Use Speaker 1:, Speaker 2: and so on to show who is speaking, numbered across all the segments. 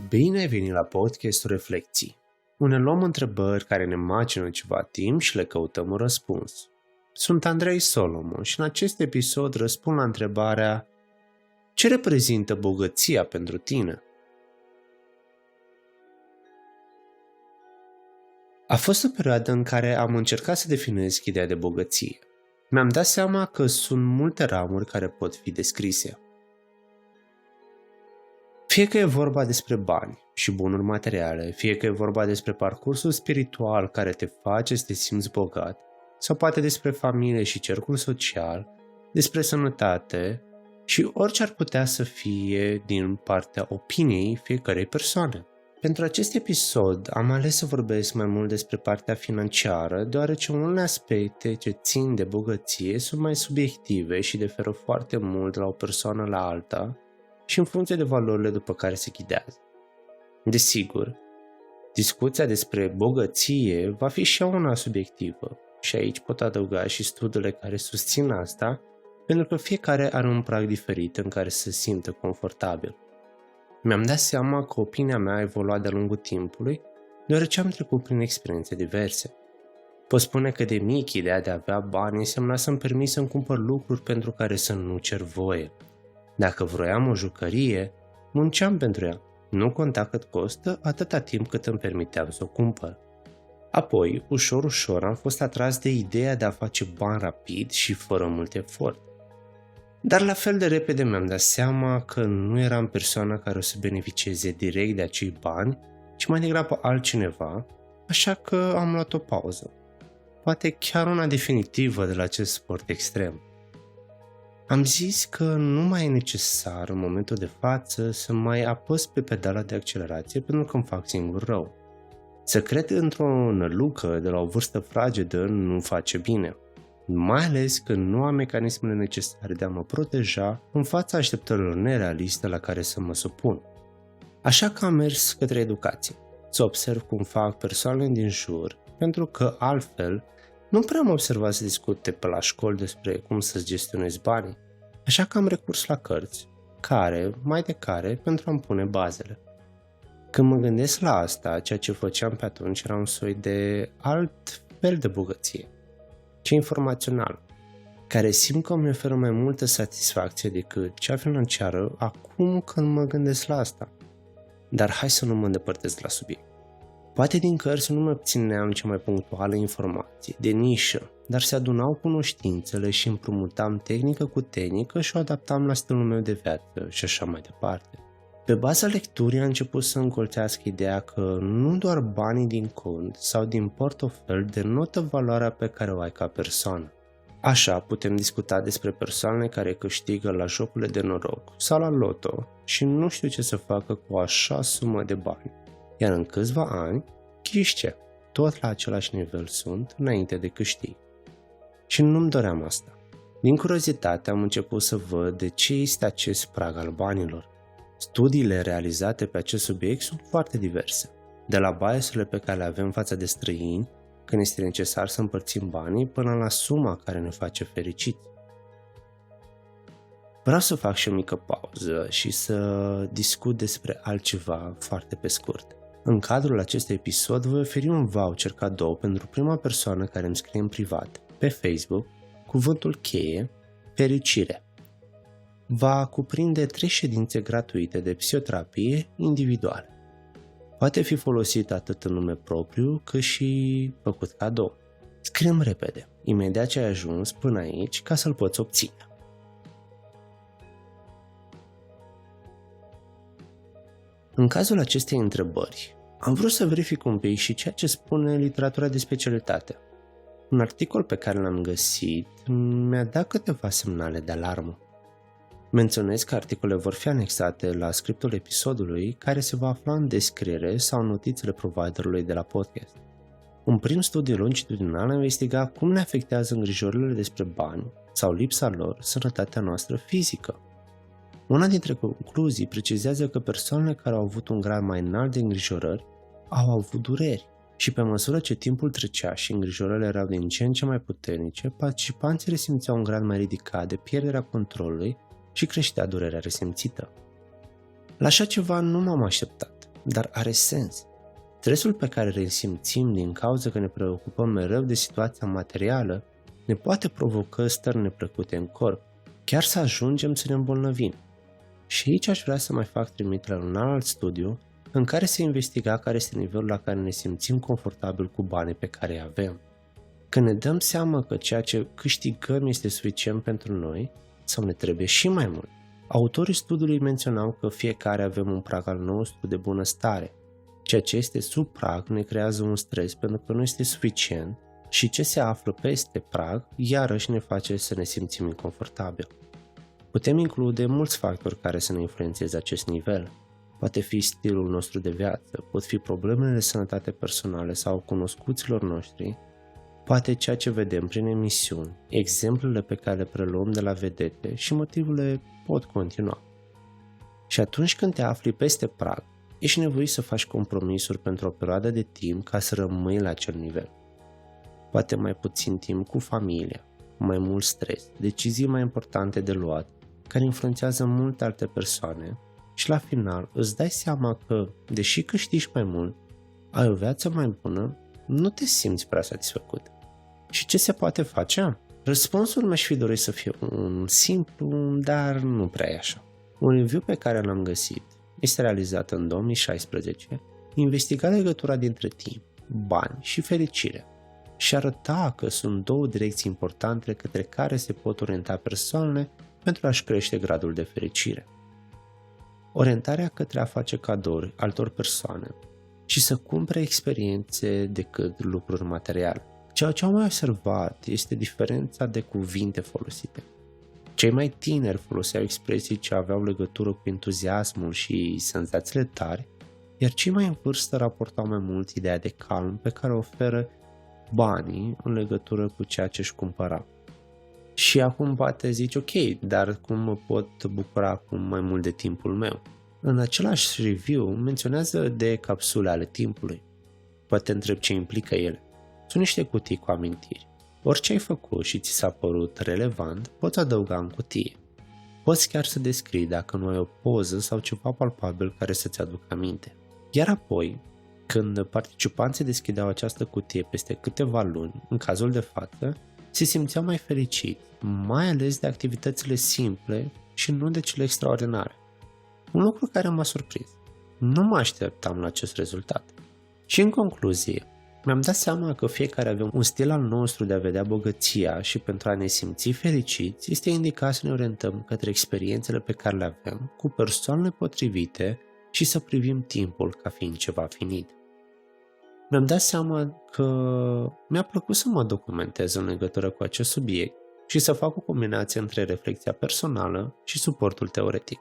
Speaker 1: Bine ai venit la podcastul Reflecții, unde luăm întrebări care ne macină ceva timp și le căutăm un răspuns. Sunt Andrei Solomon și în acest episod răspund la întrebarea: ce reprezintă bogăția pentru tine? A fost o perioadă în care am încercat să definesc ideea de bogăție. Mi-am dat seama că sunt multe ramuri care pot fi descrise. Fie că e vorba despre bani și bunuri materiale, fie că e vorba despre parcursul spiritual care te face să te simți bogat, sau poate despre familie și cercul social, despre sănătate și orice ar putea să fie din partea opiniei fiecărei persoane. Pentru acest episod am ales să vorbesc mai mult despre partea financiară, deoarece unele aspecte ce țin de bogăție sunt mai subiective și diferă foarte mult de la o persoană la alta și în funcție de valorile după care se ghidează. Desigur, discuția despre bogăție va fi și ea una subiectivă și aici pot adăuga și studiile care susțin asta, pentru că fiecare are un prag diferit în care se simte confortabil. Mi-am dat seama că opinia mea a evoluat de-a lungul timpului, deoarece am trecut prin experiențe diverse. Pot spune că de mic ideea de a avea bani însemna să-mi permit să-mi cumpăr lucruri pentru care să nu cer voie. Dacă vroiam o jucărie, munceam pentru ea. Nu conta cât costă, atâta timp cât îmi permiteam să o cumpăr. Apoi, ușor am fost atras de ideea de a face bani rapid și fără mult efort. Dar la fel de repede mi-am dat seama că nu eram persoana care o să beneficieze direct de acei bani, ci mai degrabă altcineva, așa că am luat o pauză. Poate chiar una definitivă de la acest sport extrem. Am zis că nu mai e necesar în momentul de față să mai apăs pe pedala de accelerație pentru că îmi fac singur rău. Să cred într-o nălucă de la o vârstă fragedă nu face bine, mai ales că nu am mecanismele necesare de a mă proteja în fața așteptărilor nerealiste la care să mă supun. Așa că am mers către educație, să observ cum fac persoanele din jur, pentru că altfel nu prea am observat să discute pe la școli despre cum să-ți gestionezi banii, așa că am recurs la cărți, care, pentru a-mi pune bazele. Când mă gândesc la asta, ceea ce făceam pe atunci era un soi de alt fel de bogăție, cea informațională, care simt că îmi oferă mai multă satisfacție decât cea financiară acum când mă gândesc la asta. Dar hai să nu mă îndepărtez de la subiect. Poate din cărți nu mă obțineam cea mai punctuală informație, de nișă, dar se adunau cunoștințele și împrumutam tehnică cu tehnică și o adaptam la stilul meu de viață și așa mai departe. Pe baza lecturii a început să încolțească ideea că nu doar banii din cont sau din portofel denotă valoarea pe care o ai ca persoană. Așa putem discuta despre persoane care câștigă la jocurile de noroc sau la loto și nu știu ce să facă cu așa sumă de bani. Iar în câțiva ani, ghiște, tot la același nivel sunt înainte de câștig. Și nu-mi doream asta. Din curiozitate am început să văd de ce este acest prag al banilor. Studiile realizate pe acest subiect sunt foarte diverse, de la biasurile pe care le avem față de străini, când este necesar să împărțim banii, până la suma care ne face fericiți. Vreau să fac și o mică pauză și să discut despre altceva foarte pe scurt. În cadrul acestui episod voi oferi un voucher cadou pentru prima persoană care îmi scrie în privat, pe Facebook, cuvântul cheie, fericire. Va cuprinde 3 ședințe gratuite de psihoterapie individuale. Poate fi folosit atât în nume propriu, cât și făcut cadou. Scrie-mi repede, imediat ce ai ajuns până aici, ca să-l poți obține. În cazul acestei întrebări, am vrut să verific un pic și ceea ce spune literatura de specialitate. Un articol pe care l-am găsit mi-a dat câteva semnale de alarmă. Menționez că articolele vor fi anexate la scriptul episodului, care se va afla în descriere sau în notițele providerului de la podcast. Un prim studiu longitudinal a investigat cum ne afectează îngrijorările despre bani sau lipsa lor sănătatea noastră fizică. Una dintre concluzii precizează că persoanele care au avut un grad mai înalt de îngrijorări au avut dureri și pe măsură ce timpul trecea și îngrijorările erau din ce în ce mai puternice, participanții resimțeau un grad mai ridicat de pierderea controlului și creștea durerea resimțită. La așa ceva nu m-am așteptat. dar are sens. Stresul pe care îl resimțim din cauza că ne preocupăm mereu de situația materială ne poate provoca stări neplăcute în corp, chiar să ajungem să ne îmbolnăvim. Și aici aș vrea să mai fac trimitere la un alt studiu în care se investiga care este nivelul la care ne simțim confortabil cu banii pe care îi avem. Când ne dăm seama că ceea ce câștigăm este suficient pentru noi sau ne trebuie și mai mult. Autorii studiului menționau că fiecare avem un prag al nostru de bunăstare. Ceea ce este sub prag ne creează un stres pentru că nu este suficient și ce se află peste prag iarăși ne face să ne simțim inconfortabil. Putem include mulți factori care să ne influențeze acest nivel. Poate fi stilul nostru de viață, pot fi problemele de sănătate personale sau cunoscuților noștri, poate ceea ce vedem prin emisiuni, exemplele pe care le preluăm de la vedete și motivele pot continua. Și atunci când te afli peste prag, ești nevoit să faci compromisuri pentru o perioadă de timp ca să rămâi la acel nivel. Poate mai puțin timp cu familia, mai mult stres, decizii mai importante de luat, care influențează multe alte persoane și la final îți dai seama că, deși câștigi mai mult, ai o viață mai bună, nu te simți prea satisfăcut. Și ce se poate face? Răspunsul mi-aș fi dorit să fie un simplu, dar nu prea e așa. Un review pe care l-am găsit este realizat în 2016, investiga legătura dintre timp, bani și fericire și arăta că sunt două direcții importante către care se pot orienta persoanele pentru a-și crește gradul de fericire. Orientarea către a face cadouri altor persoane și să cumpere experiențe decât lucruri materiale. Ceea ce am mai observat este diferența de cuvinte folosite. Cei mai tineri foloseau expresii ce aveau legătură cu entuziasmul și senzațiile tari, iar cei mai în vârstă raportau mai mult ideea de calm pe care o oferă banii în legătură cu ceea ce își cumpăra. Și acum poate zici, ok, dar cum mă pot bucura acum mai mult de timpul meu? În același review menționează de capsule ale timpului. Poate întreb ce implică ele. Sunt niște cutii cu amintiri. Orice ai făcut și ți s-a părut relevant, poți adăuga în cutie. Poți chiar să descrii dacă nu ai o poză sau ceva palpabil care să-ți aducă aminte. Iar apoi, când participanții deschideau această cutie peste câteva luni, în cazul de față, se simțeau mai fericiți, mai ales de activitățile simple și nu de cele extraordinare. Un lucru care m-a surprins. Nu mă așteptam la acest rezultat. Și în concluzie, mi-am dat seama că fiecare avem un stil al nostru de a vedea bogăția și pentru a ne simți fericiți este indicat să ne orientăm către experiențele pe care le avem cu persoanele potrivite și să privim timpul ca fiind ceva finit. Mi-am dat seama că mi-a plăcut să mă documentez în legătură cu acest subiect și să fac o combinație între reflexia personală și suportul teoretic.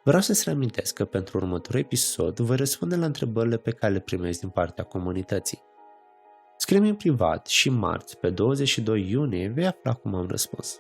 Speaker 1: Vreau să-ți reamintesc că pentru următorul episod voi răspunde la întrebările pe care le primesc din partea comunității. Scrie-mi în privat și marți, pe 22 iunie, vei afla cum am răspuns.